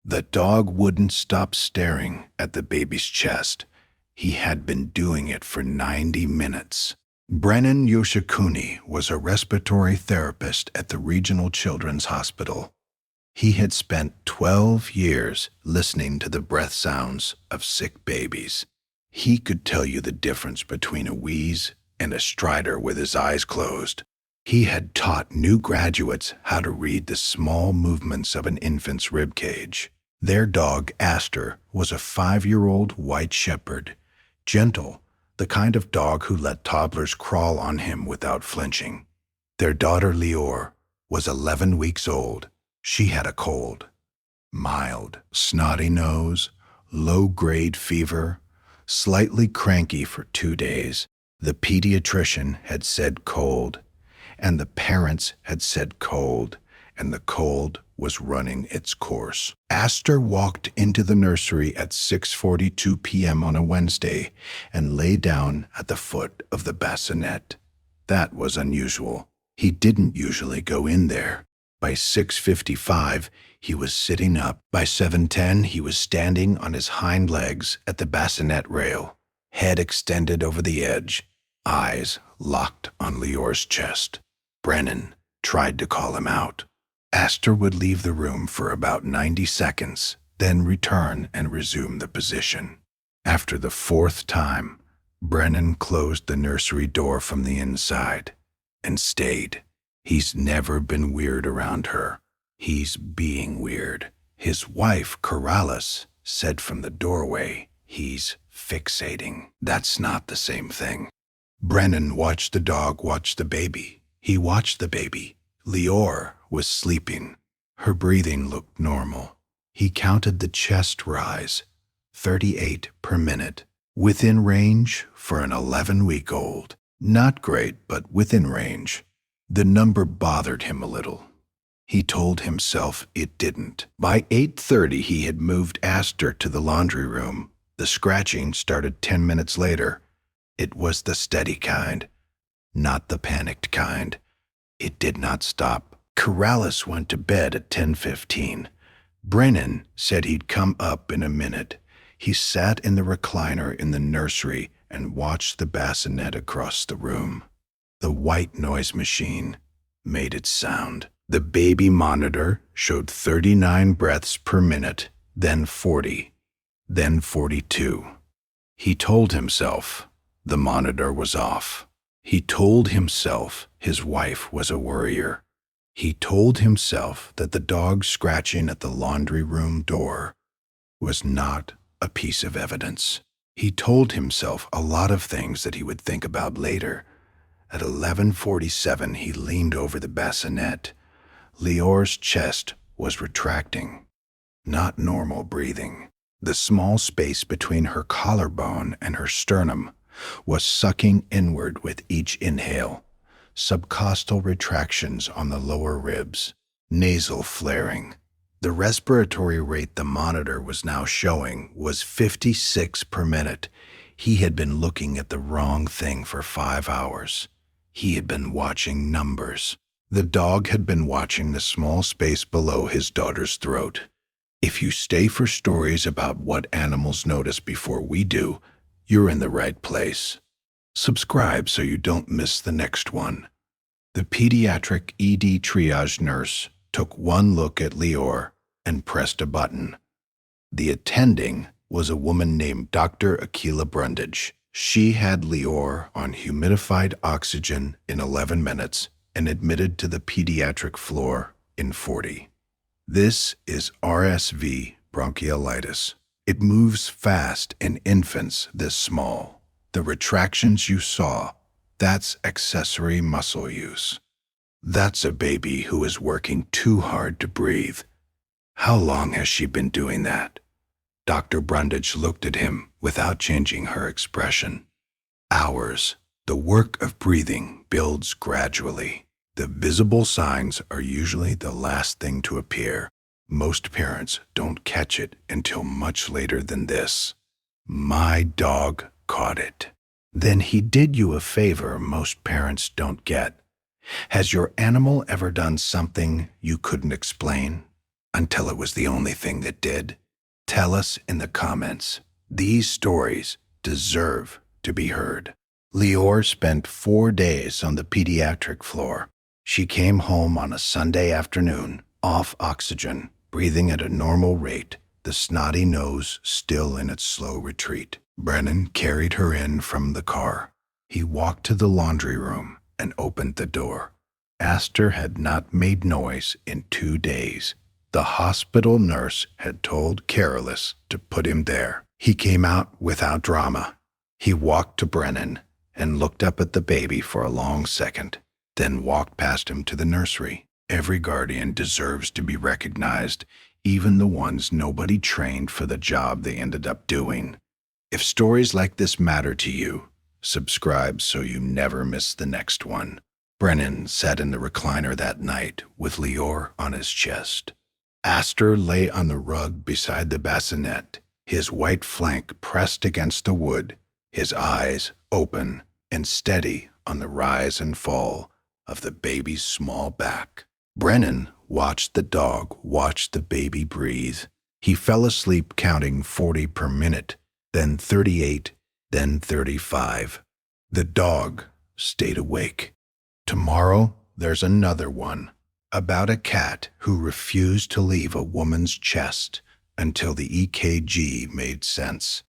The dog wouldn't stop staring at the baby's chest. He had been doing it for 90 minutes. Brennan Yoshikuni was a respiratory therapist at the Regional Children's Hospital. He had spent 12 years listening to the breath sounds of sick babies. He could tell you the difference between a wheeze and a stridor with his eyes closed. He had taught new graduates how to read the small movements of an infant's rib cage. Their dog, Astor, was a 5-year-old white shepherd, gentle, the kind of dog who let toddlers crawl on him without flinching. Their daughter, Lior, was 11 weeks old. She had a cold. Mild, snotty nose, low-grade fever, slightly cranky for 2 days. The pediatrician had said cold, and the parents had said cold, and the cold was running its course. Astor walked into the nursery at 6:42 p.m. on a Wednesday and lay down at the foot of the bassinet. That was unusual. He didn't usually go in there. By 6:55, he was sitting up. By 7:10, he was standing on his hind legs at the bassinet rail, head extended over the edge, eyes locked on Lior's chest. Brennan tried to call him out. Astor would leave the room for about 90 seconds, then return and resume the position. After the 4th time, Brennan closed the nursery door from the inside and stayed. He's never been weird around her. He's being weird. His wife, Corrales, said from the doorway, he's fixating. That's not the same thing. Brennan watched the dog watch the baby. He watched the baby. Lior was sleeping. Her breathing looked normal. He counted the chest rise, 38 per minute. Within range for an 11-week-old. Not great, but within range. The number bothered him a little. He told himself it didn't. By 8:30, he had moved Astor to the laundry room. The scratching started 10 minutes later. It was the steady kind, not the panicked kind. It did not stop. Corrales went to bed at 10:15. Brennan said he'd come up in a minute. He sat in the recliner in the nursery and watched the bassinet across the room. The white noise machine made its sound. The baby monitor showed 39 breaths per minute, then 40, then 42. He told himself the monitor was off. He told himself his wife was a worrier. He told himself that the dog scratching at the laundry room door was not a piece of evidence. He told himself a lot of things that he would think about later. At 11:47, he leaned over the bassinet. Lior's chest was retracting, not normal breathing. The small space between her collarbone and her sternum was sucking inward with each inhale. Subcostal retractions on the lower ribs, nasal flaring. The respiratory rate the monitor was now showing was 56 per minute. He had been looking at the wrong thing for 5 hours. He had been watching numbers. The dog had been watching the small space below his daughter's throat. If you stay for stories about what animals notice before we do, you're in the right place. Subscribe so you don't miss the next one. The pediatric ED triage nurse took one look at Lior and pressed a button. The attending was a woman named Dr. Akila Brundage. She had Lior on humidified oxygen in 11 minutes and admitted to the pediatric floor in 40. This is RSV bronchiolitis. It moves fast in infants this small. The retractions you saw, that's accessory muscle use. That's a baby who is working too hard to breathe. How long has she been doing that? Dr. Brundage looked at him without changing her expression. Hours. The work of breathing builds gradually. The visible signs are usually the last thing to appear. Most parents don't catch it until much later than this. My dog caught it. Then he did you a favor most parents don't get. Has your animal ever done something you couldn't explain? until it was the only thing that did? Tell us in the comments. These stories deserve to be heard. Lior spent 4 days on the pediatric floor. She came home on a Sunday afternoon, off oxygen, breathing at a normal rate, the snotty nose still in its slow retreat. Brennan carried her in from the car. He walked to the laundry room and opened the door. Astor had not made noise in 2 days. The hospital nurse had told Carolus to put him there. He came out without drama. He walked to Brennan and looked up at the baby for a long second, then walked past him to the nursery. Every guardian deserves to be recognized, even the ones nobody trained for the job they ended up doing. If stories like this matter to you, subscribe so you never miss the next one. Brennan sat in the recliner that night with Lior on his chest. Astor lay on the rug beside the bassinet, his white flank pressed against the wood, his eyes open and steady on the rise and fall of the baby's small back. Brennan watched the dog watch the baby breathe. He fell asleep counting 40 per minute, then 38, then 35. The dog stayed awake. Tomorrow, there's another one, about a cat who refused to leave a woman's chest until the EKG made sense.